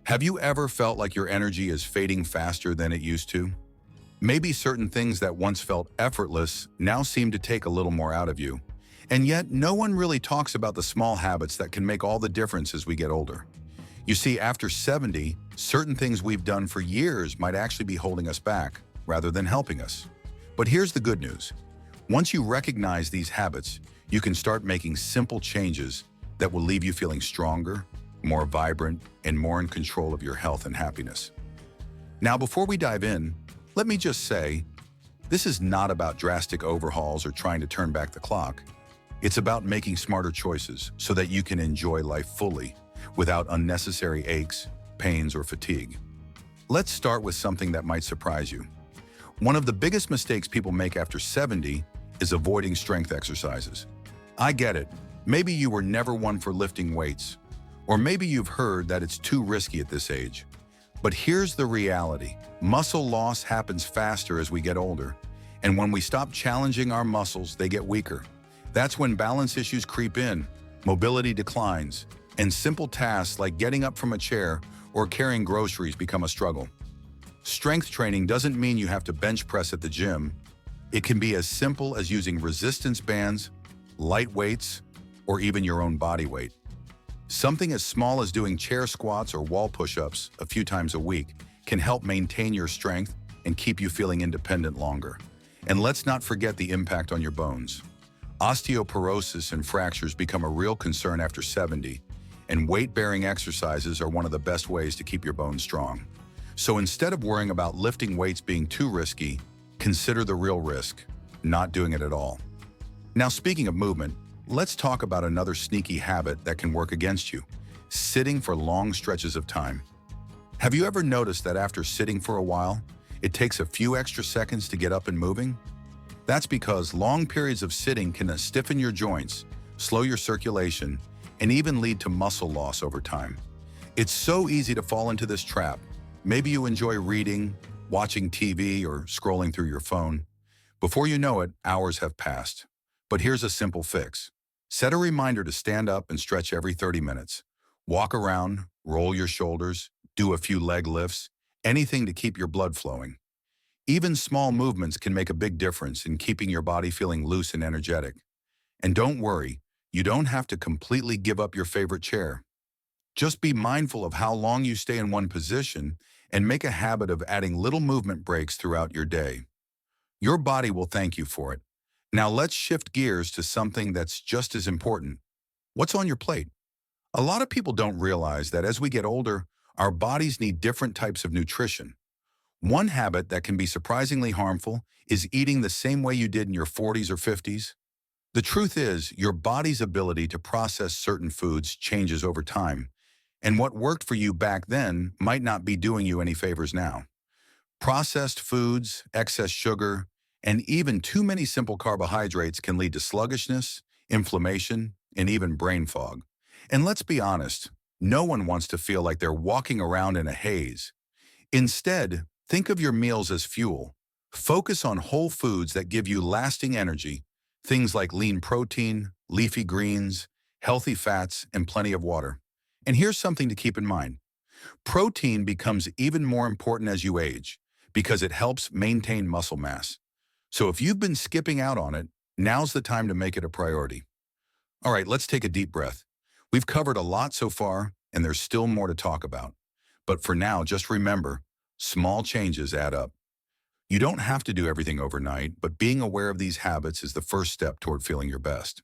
Have you ever felt like your energy is fading faster than it used to? Maybe certain things that once felt effortless now seem to take a little more out of you. And yet, no one really talks about the small habits that can make all the difference as we get older. You see, after 70, certain things we've done for years might actually be holding us back, rather than helping us. But here's the good news. Once you recognize these habits, you can start making simple changes that will leave you feeling stronger, more vibrant, and more in control of your health and happiness. Now, before we dive in, let me just say, this is not about drastic overhauls or trying to turn back the clock. It's about making smarter choices so that you can enjoy life fully without unnecessary aches, pains, or fatigue. Let's start with something that might surprise you. One of the biggest mistakes people make after 70 is avoiding strength exercises. I get it. Maybe you were never one for lifting weights, or maybe you've heard that it's too risky at this age. But here's the reality. Muscle loss happens faster as we get older, and when we stop challenging our muscles, they get weaker. That's when balance issues creep in, mobility declines, and simple tasks like getting up from a chair or carrying groceries become a struggle. Strength training doesn't mean you have to bench press at the gym. It can be as simple as using resistance bands, light weights, or even your own body weight. Something as small as doing chair squats or wall push-ups a few times a week can help maintain your strength and keep you feeling independent longer. And let's not forget the impact on your bones. Osteoporosis and fractures become a real concern after 70, and weight-bearing exercises are one of the best ways to keep your bones strong. So instead of worrying about lifting weights being too risky, consider the real risk, not doing it at all. Now, speaking of movement, let's talk about another sneaky habit that can work against you: sitting for long stretches of time. Have you ever noticed that after sitting for a while, it takes a few extra seconds to get up and moving? That's because long periods of sitting can stiffen your joints, slow your circulation, and even lead to muscle loss over time. It's so easy to fall into this trap. Maybe you enjoy reading, watching TV, or scrolling through your phone. Before you know it, hours have passed. But here's a simple fix. Set a reminder to stand up and stretch every 30 minutes. Walk around, roll your shoulders, do a few leg lifts, anything to keep your blood flowing. Even small movements can make a big difference in keeping your body feeling loose and energetic. And don't worry, you don't have to completely give up your favorite chair. Just be mindful of how long you stay in one position and make a habit of adding little movement breaks throughout your day. Your body will thank you for it. Now let's shift gears to something that's just as important. What's on your plate? A lot of people don't realize that as we get older, our bodies need different types of nutrition. One habit that can be surprisingly harmful is eating the same way you did in your 40s or 50s. The truth is, your body's ability to process certain foods changes over time, and what worked for you back then might not be doing you any favors now. Processed foods, excess sugar, and even too many simple carbohydrates can lead to sluggishness, inflammation, and even brain fog. And let's be honest, no one wants to feel like they're walking around in a haze. Instead, think of your meals as fuel. Focus on whole foods that give you lasting energy, things like lean protein, leafy greens, healthy fats, and plenty of water. And here's something to keep in mind. Protein becomes even more important as you age because it helps maintain muscle mass. So if you've been skipping out on it, now's the time to make it a priority. All right, let's take a deep breath. We've covered a lot so far, and there's still more to talk about. But for now, just remember, small changes add up. You don't have to do everything overnight, but being aware of these habits is the first step toward feeling your best.